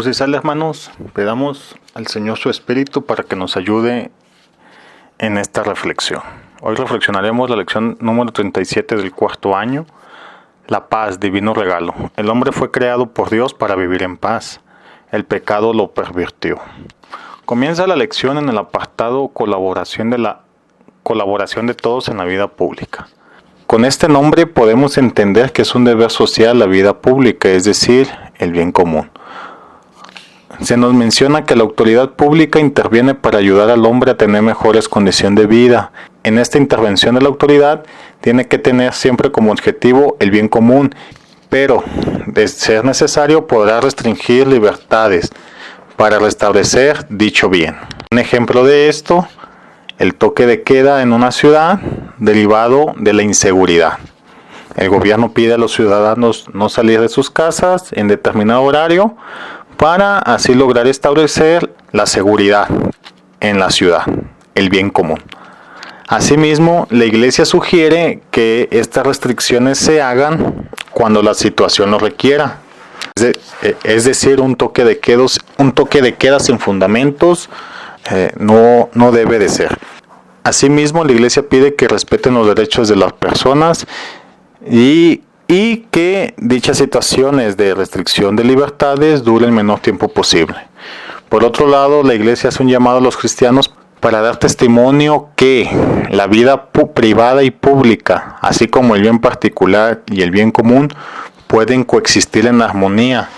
y sale, hermanos, pedamos al Señor su Espíritu para que nos ayude en esta reflexión. Hoy reflexionaremos la lección número 37 del cuarto año, la paz, divino regalo. El hombre fue creado por Dios para vivir en paz. El pecado lo pervirtió. Comienza la lección en el apartado colaboración de todos en la vida pública. Con este nombre podemos entender que es un deber social la vida pública, es decir, el bien común. Se nos menciona que la autoridad pública interviene para ayudar al hombre a tener mejores condiciones de vida. En esta intervención de la autoridad tiene que tener siempre como objetivo el bien común, pero de ser necesario podrá restringir libertades para restablecer dicho bien. Un ejemplo de esto, el toque de queda en una ciudad derivado de la inseguridad. El gobierno pide a los ciudadanos no salir de sus casas en determinado horario para así lograr establecer la seguridad en la ciudad, el bien común. Asimismo, la Iglesia sugiere que estas restricciones se hagan cuando la situación lo requiera. Es decir, un toque de queda sin fundamentos no debe de ser. Asimismo, la Iglesia pide que respeten los derechos de las personas y que dichas situaciones de restricción de libertades duren el menor tiempo posible. Por otro lado, la Iglesia hace un llamado a los cristianos para dar testimonio que la vida privada y pública, así como el bien particular y el bien común, pueden coexistir en armonía.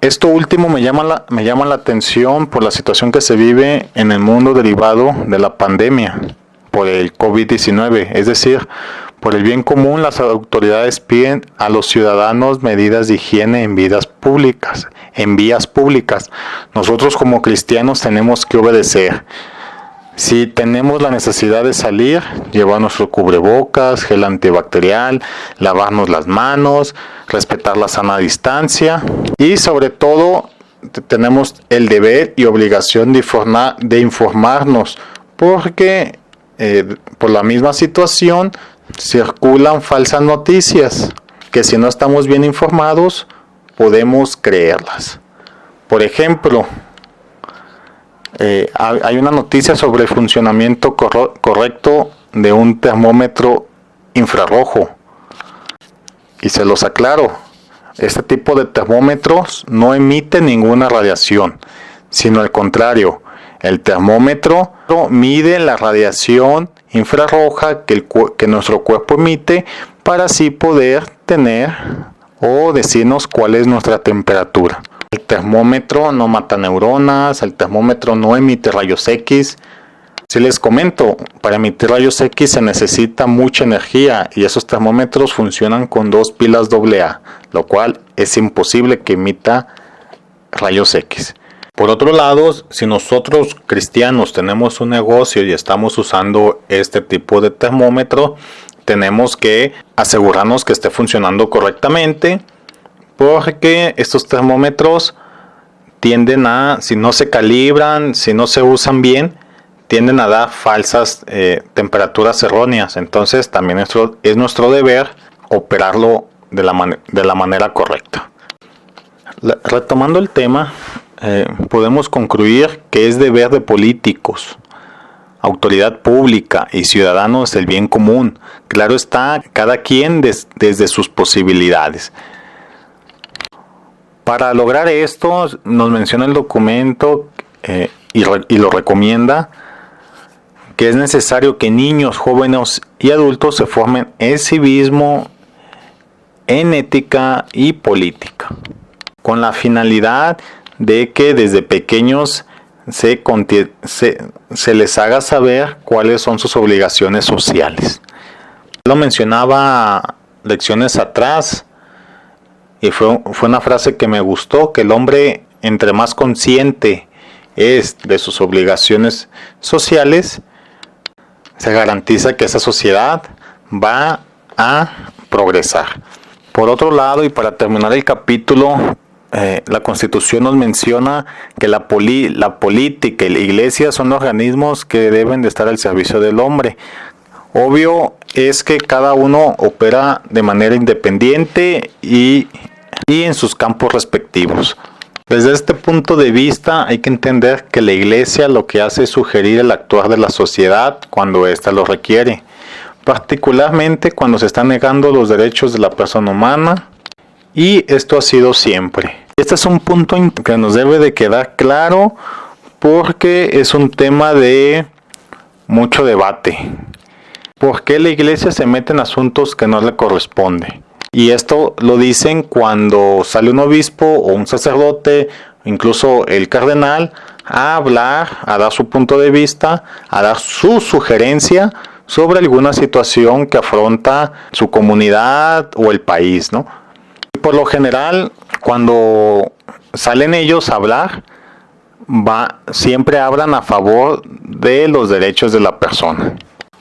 Esto último me llama la atención por la situación que se vive en el mundo derivado de la pandemia por el COVID-19, es decir, por el bien común, las autoridades piden a los ciudadanos medidas de higiene en vías públicas. Nosotros como cristianos tenemos que obedecer. Si tenemos la necesidad de salir, llevar nuestro cubrebocas, gel antibacterial, lavarnos las manos, respetar la sana distancia y sobre todo tenemos el deber y obligación de informarnos porque por la misma situación circulan falsas noticias que si no estamos bien informados podemos creerlas. Por ejemplo, hay una noticia sobre el funcionamiento correcto de un termómetro infrarrojo y se los aclaro, este tipo de termómetros no emite ninguna radiación, sino al contrario, el termómetro mide la radiación infrarroja que nuestro cuerpo emite para así poder tener o decirnos cuál es nuestra temperatura. El termómetro no mata neuronas, el termómetro no emite rayos X. Si les comento, para emitir rayos X se necesita mucha energía y esos termómetros funcionan con 2 pilas AA, lo cual es imposible que emita rayos X. Por otro lado, si nosotros cristianos tenemos un negocio y estamos usando este tipo de termómetro, tenemos que asegurarnos que esté funcionando correctamente, porque estos termómetros tienden si no se calibran, si no se usan bien, tienden a dar falsas temperaturas erróneas. Entonces también es nuestro deber operarlo de la manera correcta. Retomando el tema, podemos concluir que es deber de políticos, autoridad pública y ciudadanos el bien común. Claro está, cada quien desde sus posibilidades. Para lograr esto, nos menciona el documento y lo recomienda, que es necesario que niños, jóvenes y adultos se formen en civismo, en ética y política, con la finalidad de que desde pequeños se les haga saber cuáles son sus obligaciones sociales. Lo mencionaba lecciones atrás y fue una frase que me gustó, que el hombre entre más consciente es de sus obligaciones sociales, se garantiza que esa sociedad va a progresar. Por otro lado, y para terminar el capítulo, la Constitución nos menciona que la política y la Iglesia son organismos que deben de estar al servicio del hombre. Obvio es que cada uno opera de manera independiente y en sus campos respectivos. Desde este punto de vista hay que entender que la Iglesia lo que hace es sugerir el actuar de la sociedad cuando ésta lo requiere, particularmente cuando se están negando los derechos de la persona humana, y esto ha sido siempre. Este es un punto que nos debe de quedar claro porque es un tema de mucho debate. ¿Por qué la Iglesia se mete en asuntos que no le corresponde? Y esto lo dicen cuando sale un obispo o un sacerdote, incluso el cardenal, a hablar, a dar su punto de vista, a dar su sugerencia sobre alguna situación que afronta su comunidad o el país, ¿no? Y por lo general, cuando salen ellos a hablar, siempre hablan a favor de los derechos de la persona.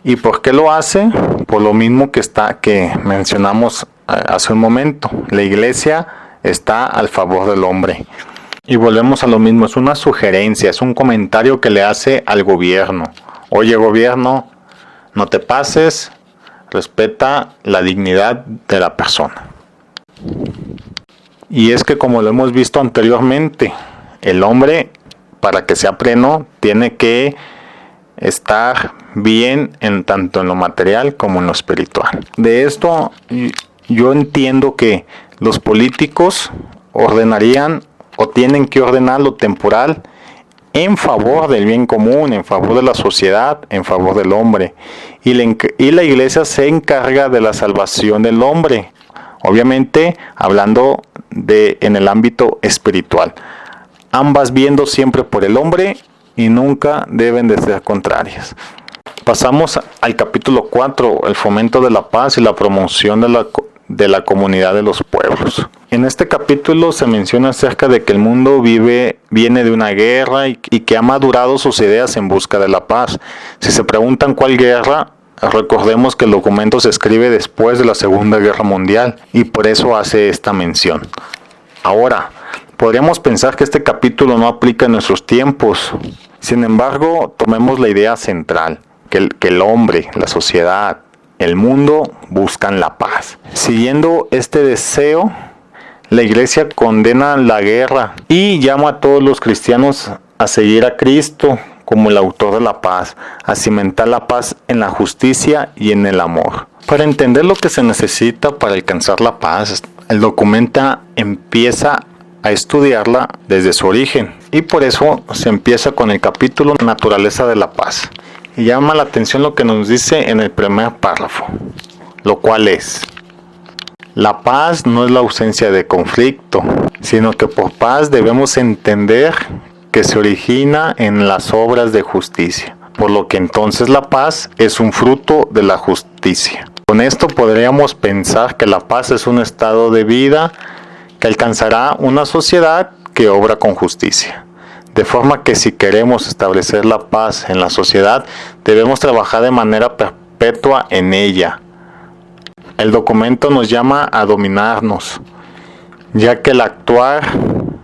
¿Y por qué lo hace? Por lo mismo que mencionamos hace un momento. La Iglesia está al favor del hombre. Y volvemos a lo mismo, es una sugerencia, es un comentario que le hace al gobierno. Oye, gobierno, no te pases, respeta la dignidad de la persona. Y es que, como lo hemos visto anteriormente, el hombre, para que sea pleno, tiene que estar bien tanto en lo material como en lo espiritual. De esto yo entiendo que los políticos ordenarían o tienen que ordenar lo temporal en favor del bien común, en favor de la sociedad, en favor del hombre. Y la Iglesia se encarga de la salvación del hombre, obviamente hablando en el ámbito espiritual. Ambas viendo siempre por el hombre y nunca deben de ser contrarias. Pasamos al capítulo 4, el fomento de la paz y la promoción de la comunidad de los pueblos. En este capítulo se menciona acerca de que el mundo viene de una guerra y que ha madurado sus ideas en busca de la paz. Si se preguntan cuál guerra, recordemos que el documento se escribe después de la Segunda Guerra Mundial y por eso hace esta mención. Ahora, podríamos pensar que este capítulo no aplica en nuestros tiempos. Sin embargo, tomemos la idea central, que el hombre, la sociedad, el mundo buscan la paz. Siguiendo este deseo, la Iglesia condena la guerra y llama a todos los cristianos a seguir a Cristo como el autor de la paz, a cimentar la paz en la justicia y en el amor. Para entender lo que se necesita para alcanzar la paz, el documento empieza a estudiarla desde su origen, y por eso se empieza con el capítulo Naturaleza de la Paz. Y llama la atención lo que nos dice en el primer párrafo, lo cual es: la paz no es la ausencia de conflicto, sino que por paz debemos entender que se origina en las obras de justicia, por lo que entonces la paz es un fruto de la justicia. Con esto podríamos pensar que la paz es un estado de vida que alcanzará una sociedad que obra con justicia. De forma que si queremos establecer la paz en la sociedad, debemos trabajar de manera perpetua en ella. El documento nos llama a dominarnos, ya que el actuar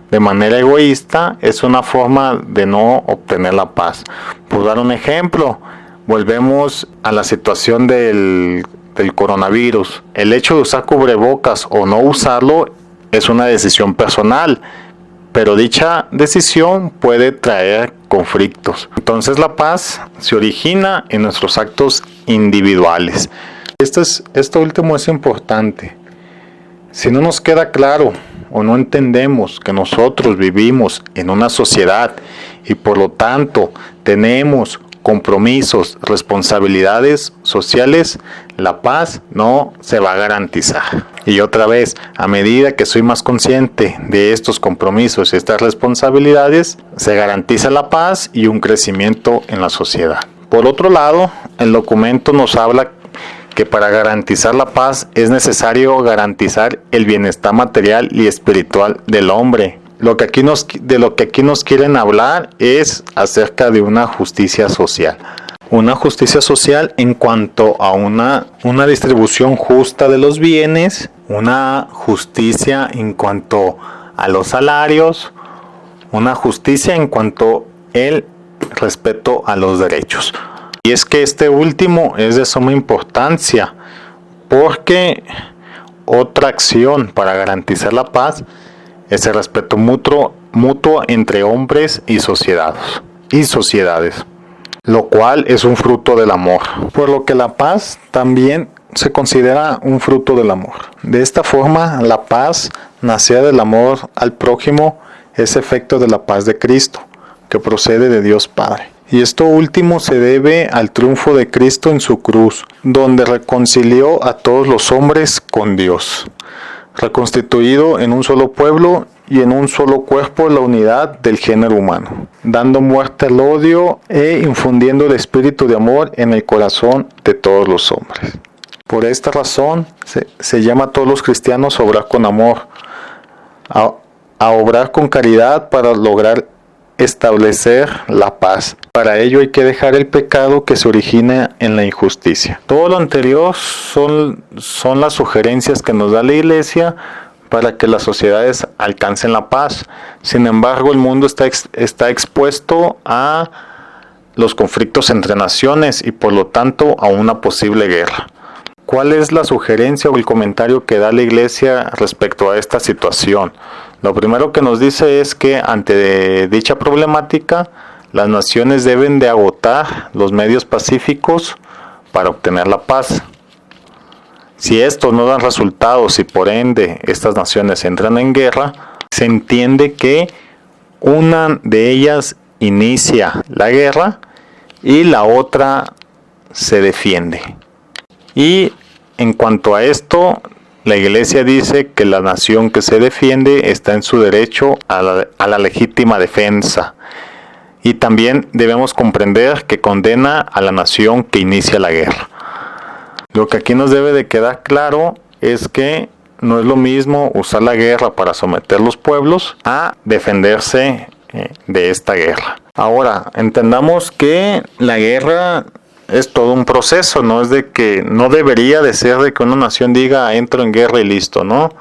de manera egoísta es una forma de no obtener la paz. Por dar un ejemplo, volvemos a la situación del coronavirus. El hecho de usar cubrebocas o no usarlo es una decisión personal, pero dicha decisión puede traer conflictos. Entonces la paz se origina en nuestros actos individuales. Esto último es importante. Si no nos queda claro o no entendemos que nosotros vivimos en una sociedad y por lo tanto tenemos compromisos, responsabilidades sociales, la paz no se va a garantizar. Y otra vez, a medida que soy más consciente de estos compromisos y estas responsabilidades, se garantiza la paz y un crecimiento en la sociedad. Por otro lado, el documento nos habla que para garantizar la paz es necesario garantizar el bienestar material y espiritual del hombre. De lo que aquí nos quieren hablar es acerca de una justicia social. Una justicia social en cuanto a una distribución justa de los bienes, una justicia en cuanto a los salarios, una justicia en cuanto al respeto a los derechos. Y es que este último es de suma importancia, porque otra acción para garantizar la paz es el respeto mutuo mutua entre hombres y sociedades, lo cual es un fruto del amor, por lo que la paz también se considera un fruto del amor. De esta forma, la paz, nacida del amor al prójimo, es efecto de la paz de Cristo, que procede de Dios Padre. Y esto último se debe al triunfo de Cristo en su cruz, donde reconcilió a todos los hombres con Dios, reconstituido en un solo pueblo y en un solo cuerpo la unidad del género humano, dando muerte al odio e infundiendo el espíritu de amor en el corazón de todos los hombres. Por esta razón se llama a todos los cristianos a obrar con amor, a obrar con caridad para lograr establecer la paz. Para ello hay que dejar el pecado que se origina en la injusticia. Todo lo anterior son las sugerencias que nos da la Iglesia para que las sociedades alcancen la paz. Sin embargo, el mundo está expuesto a los conflictos entre naciones y por lo tanto a una posible guerra. ¿Cuál es la sugerencia o el comentario que da la Iglesia respecto a esta situación? Lo primero que nos dice es que ante dicha problemática, las naciones deben de agotar los medios pacíficos para obtener la paz. Si estos no dan resultados y por ende estas naciones entran en guerra, se entiende que una de ellas inicia la guerra y la otra se defiende. Y en cuanto a esto, la Iglesia dice que la nación que se defiende está en su derecho a la legítima defensa. Y también debemos comprender que condena a la nación que inicia la guerra. Lo que aquí nos debe de quedar claro es que no es lo mismo usar la guerra para someter los pueblos a defenderse de esta guerra. Ahora, entendamos que la guerra es todo un proceso, no es de que no debería de ser de que una nación diga entro en guerra y listo, ¿no?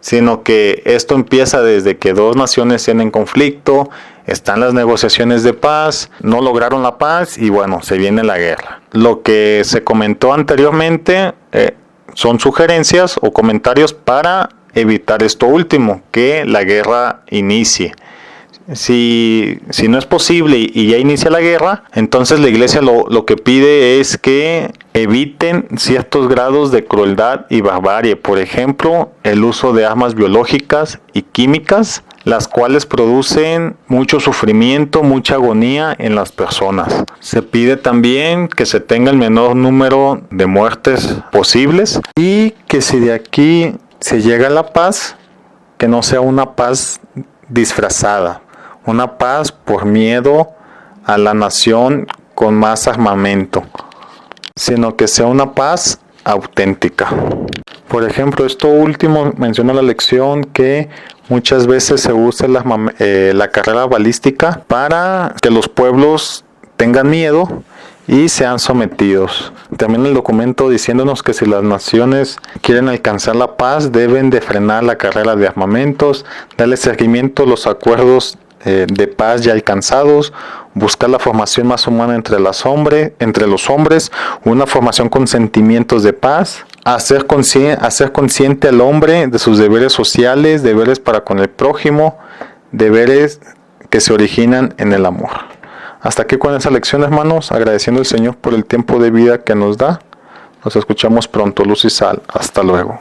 Sino que esto empieza desde que dos naciones tienen conflicto, están las negociaciones de paz, no lograron la paz y bueno, se viene la guerra. Lo que se comentó anteriormente son sugerencias o comentarios para evitar esto último, que la guerra inicie. Si no es posible y ya inicia la guerra, entonces la Iglesia lo que pide es que eviten ciertos grados de crueldad y barbarie. Por ejemplo, el uso de armas biológicas y químicas, las cuales producen mucho sufrimiento, mucha agonía en las personas. Se pide también que se tenga el menor número de muertes posibles y que si de aquí se llega a la paz, que no sea una paz disfrazada. Una paz por miedo a la nación con más armamento, sino que sea una paz auténtica. Por ejemplo, esto último menciona la lección que muchas veces se usa la carrera balística para que los pueblos tengan miedo y sean sometidos. También el documento diciéndonos que si las naciones quieren alcanzar la paz, deben de frenar la carrera de armamentos, darle seguimiento a los acuerdos de paz ya alcanzados, buscar la formación más humana entre los hombres, una formación con sentimientos de paz, hacer consciente al hombre de sus deberes sociales, deberes para con el prójimo, deberes que se originan en el amor. Hasta aquí con esa lección, hermanos, agradeciendo al Señor por el tiempo de vida que nos da. Nos escuchamos pronto, luz y sal. Hasta luego.